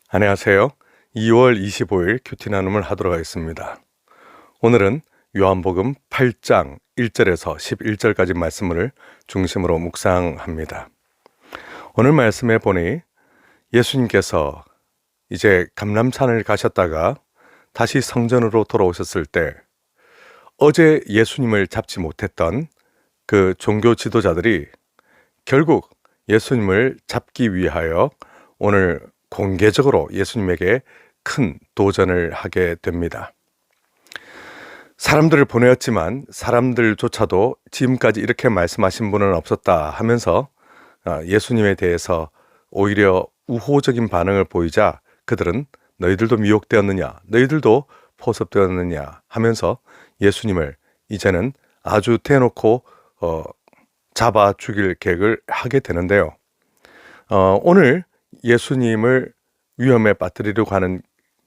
안녕하세요. 2월 25일 큐티 나눔을 하도록 하겠습니다. 오늘은 요한복음 8장 1절에서 11절까지 말씀을 중심으로 묵상합니다. 오늘 말씀에 보니 예수님께서 이제 감람산을 가셨다가 다시 성전으로 돌아오셨을 때 어제 예수님을 잡지 못했던 그 종교 지도자들이 결국 예수님을 잡기 위하여 오늘 공개적으로 예수님에게 큰 도전을 하게 됩니다. 사람들을 보내었지만 사람들조차도 지금까지 이렇게 말씀하신 분은 없었다 하면서 예수님에 대해서 오히려 우호적인 반응을 보이자 그들은 너희들도 미혹되었느냐, 너희들도 포섭되었느냐 하면서 예수님을 이제는 아주 대놓고 잡아 죽일 계획을 하게 되는데요. 오늘 예수님을 위험에 빠뜨리려고 하는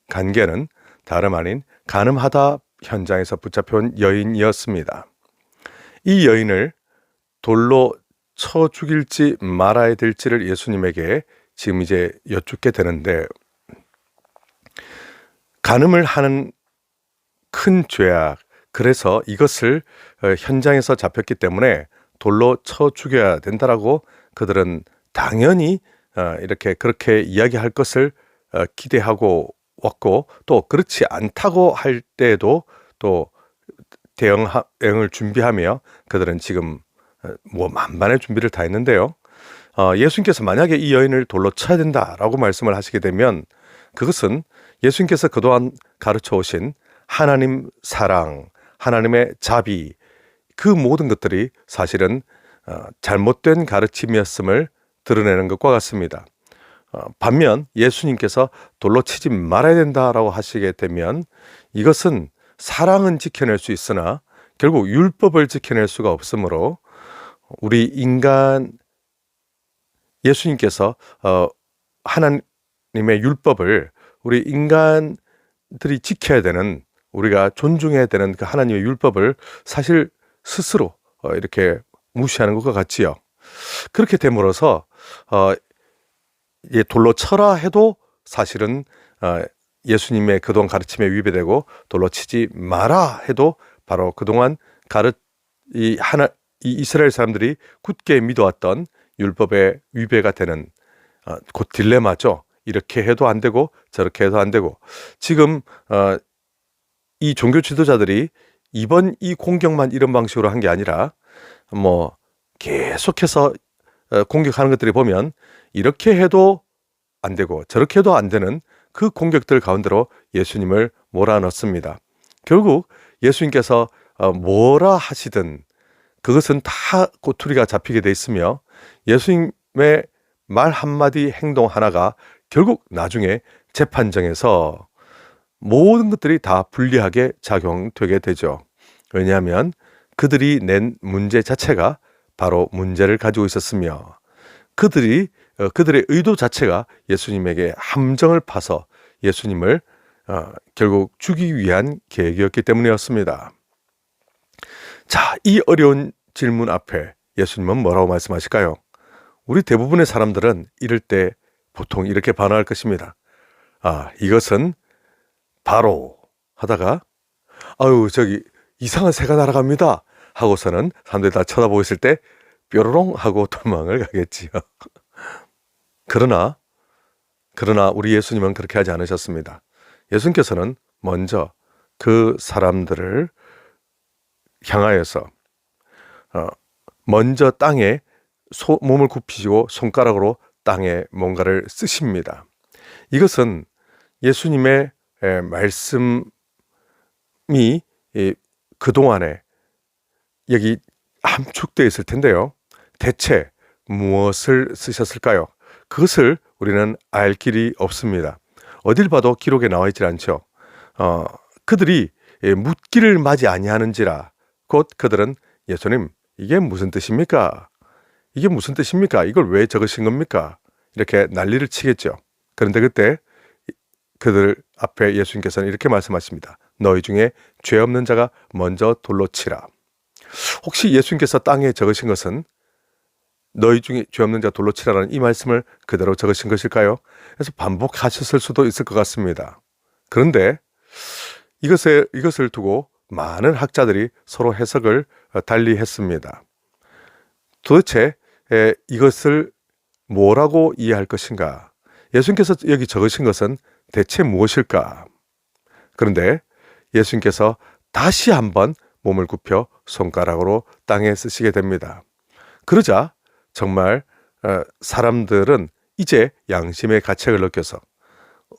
관계는 다름 아닌 간음하다 현장에서 붙잡혀온 여인이었습니다. 이 여인을 돌로 쳐 죽일지 말아야 될지를 예수님에게 지금 이제 여쭙게 되는데, 간음을 하는 큰 죄악, 그래서 이것을 현장에서 잡혔기 때문에 돌로 쳐 죽여야 된다라고 그들은 당연히 이렇게 그렇게 이야기할 것을 기대하고 왔고, 또 그렇지 않다고 할 때에도 또 대응을 준비하며 그들은 지금 만반의 준비를 다 했는데요. 예수님께서 만약에 이 여인을 돌로 쳐야 된다라고 말씀을 하시게 되면 그것은 예수님께서 그동안 가르쳐 오신 하나님 사랑, 하나님의 자비, 그 모든 것들이 사실은 잘못된 가르침이었음을 드러내는 것과 같습니다. 반면 예수님께서 돌로 치지 말아야 된다라고 하시게 되면 이것은 사랑은 지켜낼 수 있으나 결국 율법을 지켜낼 수가 없으므로 우리 인간, 예수님께서 하나님의 율법을 우리 인간들이 지켜야 되는, 우리가 존중해야 되는 그 하나님의 율법을 사실 스스로 이렇게 무시하는 것과 같지요. 그렇게 됨으로써 돌로 쳐라 해도 사실은 예수님의 그동안 가르침에 위배되고, 돌로 치지 마라 해도 바로 그동안 이 이스라엘 사람들이 굳게 믿어왔던 율법의 위배가 되는 곧 딜레마죠. 이렇게 해도 안 되고 저렇게 해도 안 되고, 지금 이 종교 지도자들이 이번 이 공격만 이런 방식으로 한 게 아니라 계속해서 공격하는 것들이 보면 이렇게 해도 안 되고 저렇게 해도 안 되는 그 공격들 가운데로 예수님을 몰아넣습니다. 결국 예수님께서 뭐라 하시든 그것은 다 꼬투리가 잡히게 돼 있으며 예수님의 말 한마디 행동 하나가 결국 나중에 재판정에서 모든 것들이 다 불리하게 작용되게 되죠. 왜냐하면 그들이 낸 문제 자체가 바로 문제를 가지고 있었으며 그들의 의도 자체가 예수님에게 함정을 파서 예수님을 결국 죽이기 위한 계획이었기 때문이었습니다. 자, 이 어려운 질문 앞에 예수님은 뭐라고 말씀하실까요? 우리 대부분의 사람들은 이럴 때 보통 이렇게 반응할 것입니다. 이것은 바로 하다가 저기 이상한 새가 날아갑니다 하고서는 사람들이 다 쳐다보고 있을 때 뾰로롱 하고 도망을 가겠지요. 그러나 우리 예수님은 그렇게 하지 않으셨습니다. 예수님께서는 먼저 그 사람들을 향하여서 먼저 땅에 몸을 굽히시고 손가락으로 땅에 뭔가를 쓰십니다. 이것은 예수님의 말씀이 그동안에 여기 함축되어 있을 텐데요. 대체 무엇을 쓰셨을까요? 그것을 우리는 알 길이 없습니다. 어딜 봐도 기록에 나와 있지 않죠. 그들이 묻기를 마지 아니하는지라 곧 그들은 예수님, 이게 무슨 뜻입니까? 이게 무슨 뜻입니까? 이걸 왜 적으신 겁니까? 이렇게 난리를 치겠죠. 그런데 그때 그들 앞에 예수님께서는 이렇게 말씀하십니다. 너희 중에 죄 없는 자가 먼저 돌로 치라. 혹시 예수님께서 땅에 적으신 것은 너희 중에 죄 없는 자 돌로 치라라는 이 말씀을 그대로 적으신 것일까요? 그래서 반복하셨을 수도 있을 것 같습니다. 그런데 이것을 두고 많은 학자들이 서로 해석을 달리했습니다. 도대체 이것을 뭐라고 이해할 것인가? 예수님께서 여기 적으신 것은 대체 무엇일까? 그런데 예수님께서 다시 한번 몸을 굽혀 손가락으로 땅에 쓰시게 됩니다. 그러자 정말 사람들은 이제 양심의 가책을 느껴서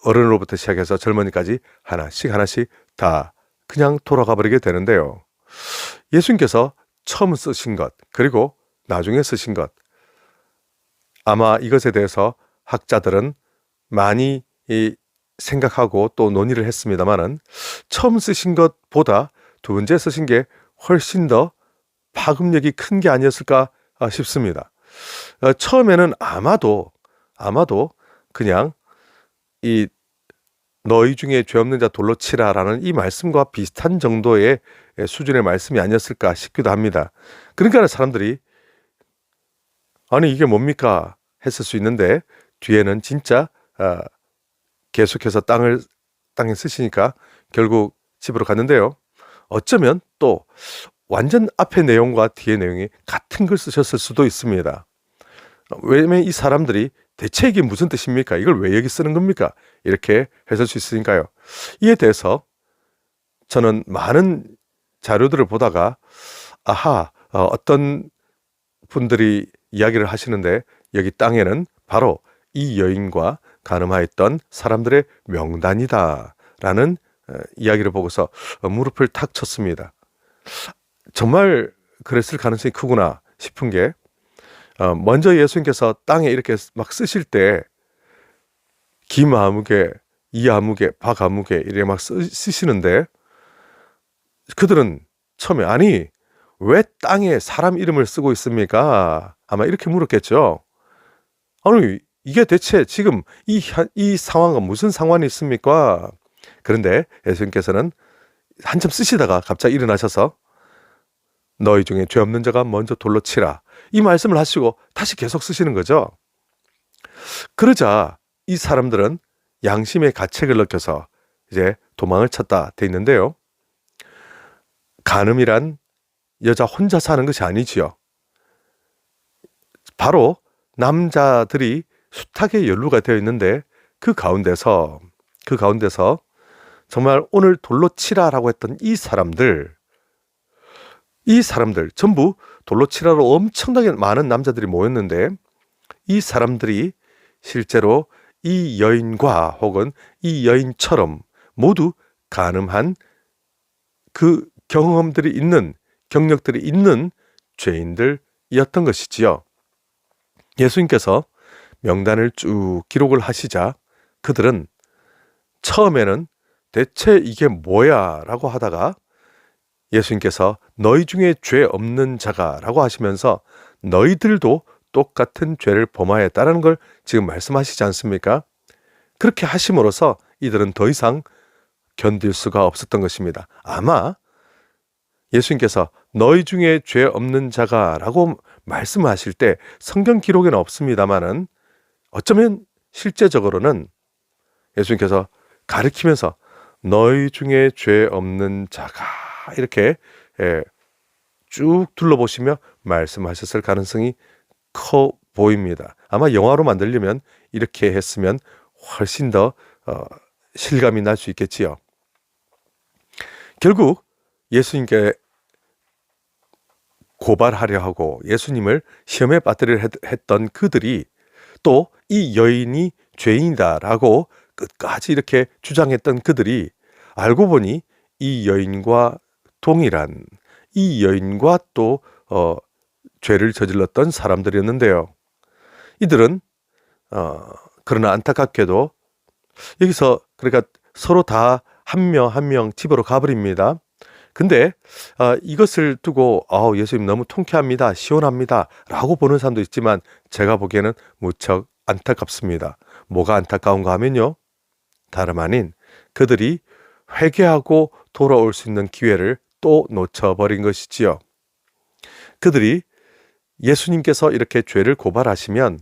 어른으로부터 시작해서 젊은이까지 하나씩 다 그냥 돌아가 버리게 되는데요. 예수님께서 처음 쓰신 것, 그리고 나중에 쓰신 것, 아마 이것에 대해서 학자들은 많이 생각하고 또 논의를 했습니다만은 처음 쓰신 것보다 두 번째 쓰신 게 훨씬 더 파급력이 큰 게 아니었을까 싶습니다. 처음에는 아마도 그냥 이 너희 중에 죄 없는 자 돌로 치라라는 이 말씀과 비슷한 정도의 수준의 말씀이 아니었을까 싶기도 합니다. 그러니까 사람들이 아니 이게 뭡니까 했을 수 있는데 뒤에는 진짜 계속해서 땅에 쓰시니까 결국 집으로 갔는데요. 어쩌면 또 완전 앞의 내용과 뒤의 내용이 같은 걸 쓰셨을 수도 있습니다. 왜냐면 이 사람들이 대체 이게 무슨 뜻입니까? 이걸 왜 여기 쓰는 겁니까? 이렇게 해설 수 있으니까요. 이에 대해서 저는 많은 자료들을 보다가 어떤 분들이 이야기를 하시는데 여기 땅에는 바로 이 여인과 간음하였던 사람들의 명단이다라는 이야기를 보고서 무릎을 탁 쳤습니다. 정말 그랬을 가능성이 크구나 싶은 게 먼저 예수님께서 땅에 이렇게 막 쓰실 때 김아무개, 이아무개, 박아무개 이렇게 막 쓰시는데 그들은 처음에 아니 왜 땅에 사람 이름을 쓰고 있습니까? 아마 이렇게 물었겠죠. 아니 이게 대체 지금 이 상황은 무슨 상관이 있습니까? 그런데 예수님께서는 한참 쓰시다가 갑자기 일어나셔서 너희 중에 죄 없는 자가 먼저 돌로 치라 이 말씀을 하시고 다시 계속 쓰시는 거죠. 그러자 이 사람들은 양심의 가책을 느껴서 이제 도망을 찾다 돼 있는데요. 간음이란 여자 혼자 사는 것이 아니지요. 바로 남자들이 숱하게 연루가 되어 있는데 그 가운데서 정말 오늘 돌로 치라라고 했던 이 사람들 전부 돌로 치라로 엄청나게 많은 남자들이 모였는데 이 사람들이 실제로 이 여인과 혹은 이 여인처럼 모두 간음한 그 경험들이 있는 경력들이 있는 죄인들이었던 것이지요. 예수님께서 명단을 쭉 기록을 하시자 그들은 처음에는 대체 이게 뭐야 라고 하다가 예수님께서 너희 중에 죄 없는 자가 라고 하시면서 너희들도 똑같은 죄를 범하였다라는 걸 지금 말씀하시지 않습니까? 그렇게 하심으로써 이들은 더 이상 견딜 수가 없었던 것입니다. 아마 예수님께서 너희 중에 죄 없는 자가 라고 말씀하실 때 성경 기록에는 없습니다만은 어쩌면 실제적으로는 예수님께서 가리키면서 너희 중에 죄 없는 자가 이렇게 쭉 둘러보시며 말씀하셨을 가능성이 커 보입니다. 아마 영화로 만들려면 이렇게 했으면 훨씬 더 실감이 날 수 있겠지요. 결국 예수님께 고발하려 하고 예수님을 시험에 빠뜨리려 했던 그들이 또 이 여인이 죄인이다라고 끝까지 이렇게 주장했던 그들이 알고 보니 이 여인과 동일한 이 여인과 또 죄를 저질렀던 사람들이었는데요. 이들은 그러나 안타깝게도 여기서 그러니까 서로 다 한 명 한 명 집으로 가버립니다. 근데 이것을 두고 예수님 너무 통쾌합니다. 시원합니다. 라고 보는 사람도 있지만 제가 보기에는 무척 안타깝습니다. 뭐가 안타까운가 하면요. 다름 아닌 그들이 회개하고 돌아올 수 있는 기회를 또 놓쳐버린 것이지요. 그들이 예수님께서 이렇게 죄를 고발하시면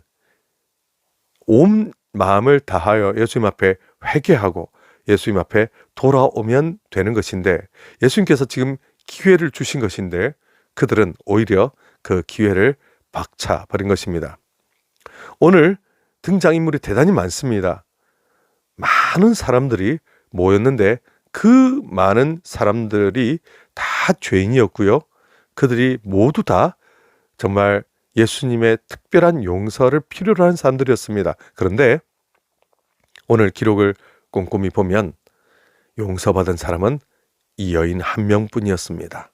온 마음을 다하여 예수님 앞에 회개하고 예수님 앞에 돌아오면 되는 것인데, 예수님께서 지금 기회를 주신 것인데 그들은 오히려 그 기회를 박차버린 것입니다. 오늘 등장인물이 대단히 많습니다. 많은 사람들이 모였는데 그 많은 사람들이 다 죄인이었고요. 그들이 모두 다 정말 예수님의 특별한 용서를 필요로 한 사람들이었습니다. 그런데 오늘 기록을 꼼꼼히 보면 용서받은 사람은 이 여인 한 명뿐이었습니다.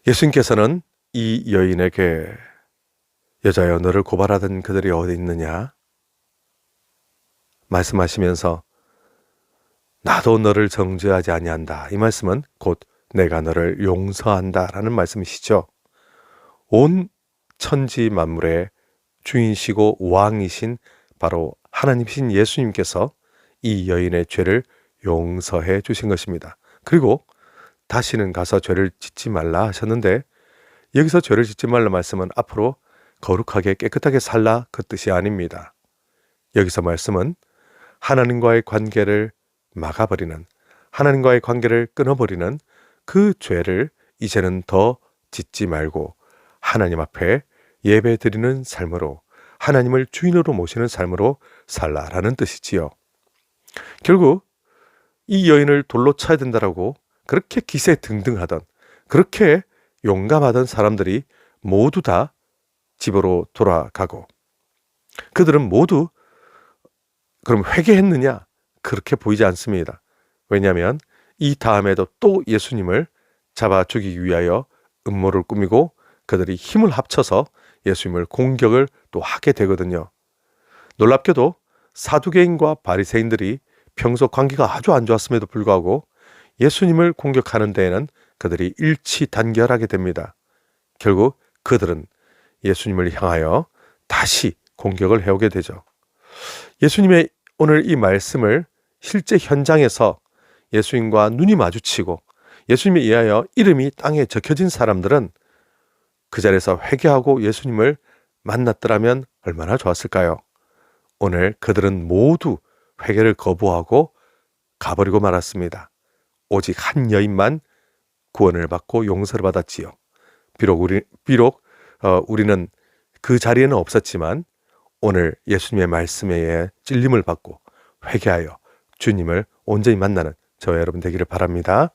예수님께서는 이 여인에게 여자여, 너를 고발하던 그들이 어디 있느냐 말씀하시면서 나도 너를 정죄하지 아니한다. 이 말씀은 곧 내가 너를 용서한다 라는 말씀이시죠. 온 천지 만물의 주인이시고 왕이신 바로 하나님이신 예수님께서 이 여인의 죄를 용서해 주신 것입니다. 그리고 다시는 가서 죄를 짓지 말라 하셨는데, 여기서 죄를 짓지 말라 말씀은 앞으로 거룩하게 깨끗하게 살라 그 뜻이 아닙니다. 여기서 말씀은 하나님과의 관계를 막아버리는, 하나님과의 관계를 끊어버리는 그 죄를 이제는 더 짓지 말고 하나님 앞에 예배 드리는 삶으로, 하나님을 주인으로 모시는 삶으로 살라라는 뜻이지요. 결국 이 여인을 돌로 쳐야 된다라고 그렇게 기세등등하던, 그렇게 용감하던 사람들이 모두 다 집으로 돌아가고, 그들은 모두 그럼 회개했느냐? 그렇게 보이지 않습니다. 왜냐하면 이 다음에도 또 예수님을 잡아 죽이기 위하여 음모를 꾸미고 그들이 힘을 합쳐서 예수님을 공격을 또 하게 되거든요. 놀랍게도 사두개인과 바리새인들이 평소 관계가 아주 안 좋았음에도 불구하고 예수님을 공격하는 데에는 그들이 일치단결하게 됩니다. 결국 그들은 예수님을 향하여 다시 공격을 해오게 되죠. 예수님의 오늘 이 말씀을 실제 현장에서 예수님과 눈이 마주치고 예수님에 의하여 이름이 땅에 적혀진 사람들은 그 자리에서 회개하고 예수님을 만났더라면 얼마나 좋았을까요? 오늘 그들은 모두 회개를 거부하고 가버리고 말았습니다. 오직 한 여인만 구원을 받고 용서를 받았지요. 비록 우리는 그 자리에는 없었지만 오늘 예수님의 말씀에 의해 찔림을 받고 회개하여 주님을 온전히 만나는 저와 여러분 되기를 바랍니다.